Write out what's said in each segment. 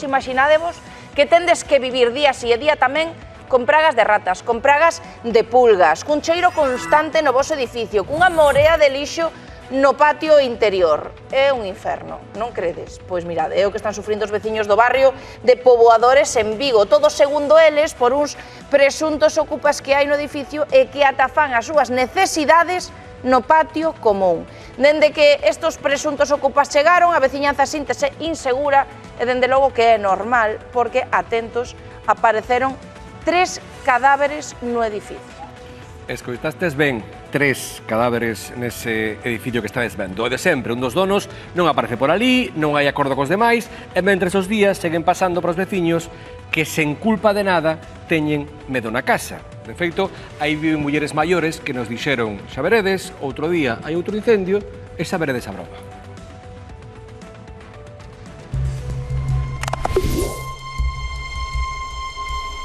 Imaginadevos que tendes que vivir día si e día tamén con pragas de ratas, con pragas de pulgas, cun cheiro constante no voso edificio, cunha morea de lixo no patio interior. É un inferno, non credes? Pois mirade, é o que están sufrindo os veciños do barrio de Poboadores en Vigo, todo segundo eles por uns presuntos ocupas que hai no edificio e que atafan as súas necesidades no patio común. Dende que estos presuntos ocupas chegaron, a veciñanza síntese insegura e dende logo que é normal, porque, atentos, apareceron 3 cadáveres no edificio. Escoitastes ben, 3 cadáveres nese edificio que estades vendo. O de sempre, un dos donos non aparece por ali, non hai acordo cos demais, e mentre os días seguen pasando pros veciños que, sen culpa de nada, teñen medo na casa. De feito, aí viven mulleres maiores que nos dixeron: xa veredes, outro día hai outro incendio e xa veredes a broma.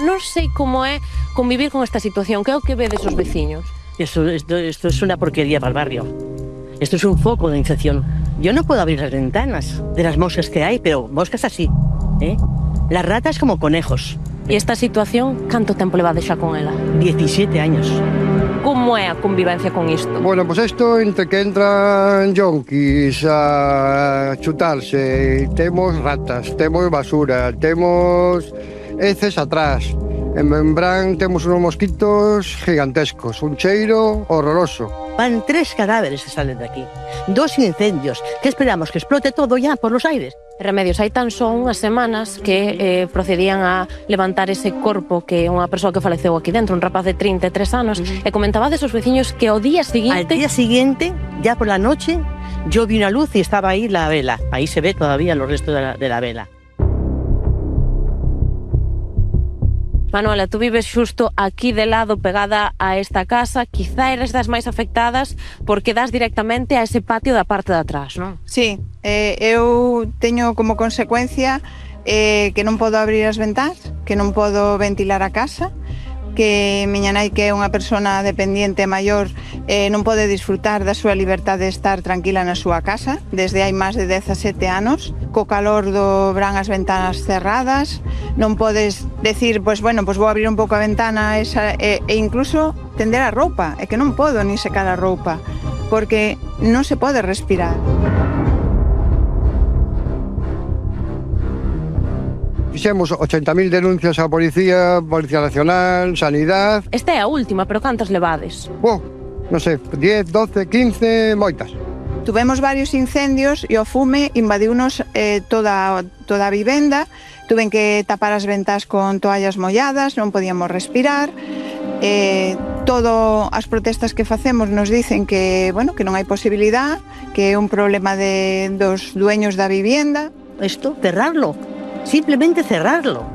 Non sei como é convivir con esta situación, que é o que vedes os veciños. Esto es una porquería para el barrio. Esto es un foco de infección. Yo no puedo abrir las ventanas de las moscas que hay, pero moscas así, ¿eh? Las ratas como conejos. E esta situación, canto tempo levades xa con ela? 17 años. Como é a convivencia con isto? Bueno, pues esto entre que entran yonkis a chutarse, temos ratas, temos basura, temos heces atrás. En Membrán temos unos mosquitos gigantescos, un cheiro horroroso. Van 3 cadáveres que salen de aquí. 2 incendios. ¿Qué esperamos? ¿Que explote todo ya por los aires? Remedios, hai tan só unhas semanas que procedían a levantar ese corpo que unha persoa que faleceu aquí dentro, un rapaz de 33 anos, e comentabades aos veciños que ao día seguinte... Al día siguiente, ya por la noche, yo vi una luz y estaba ahí la vela. Ahí se ve todavía los restos de la vela. Manuela, tú vives xusto aquí de lado pegada a esta casa, quizá eres das máis afectadas porque das directamente a ese patio da parte de atrás, non? Sí, eu teño como consecuencia que non podo abrir as ventás, que non podo ventilar a casa, que miña nai, que é unha persona dependiente maior, non pode disfrutar da súa liberdade de estar tranquila na súa casa desde hai máis de 17 anos, co calor do verán as ventanas cerradas, non podes decir, pois bueno, pois vou abrir un pouco a ventana esa, e incluso tender a roupa, é que non podo ni secar a roupa, porque non se pode respirar. Fixemos 80.000 denuncias á Policía Nacional, Sanidad... Esta é a última, pero cantas levades? Non sei, 10, 12, 15, moitas. Tuvemos varios incendios e o fume invadiunos toda a vivenda, tuven que tapar as ventás con toallas molladas, non podíamos respirar, todas as protestas que facemos nos dicen que, bueno, que non hai posibilidad, que é un problema dos dueños da vivienda. Esto, cerrarlo. Simplemente cerrarlo.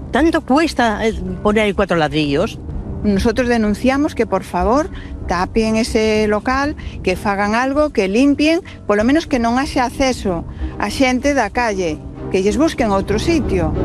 ¿Tanto cuesta poner ahí 4 ladrillos? Nosotros denunciamos que, por favor, tapen ese local, que fagan algo, que limpien, polo menos que non haxa acceso a xente da calle, que lles busquen outro sitio.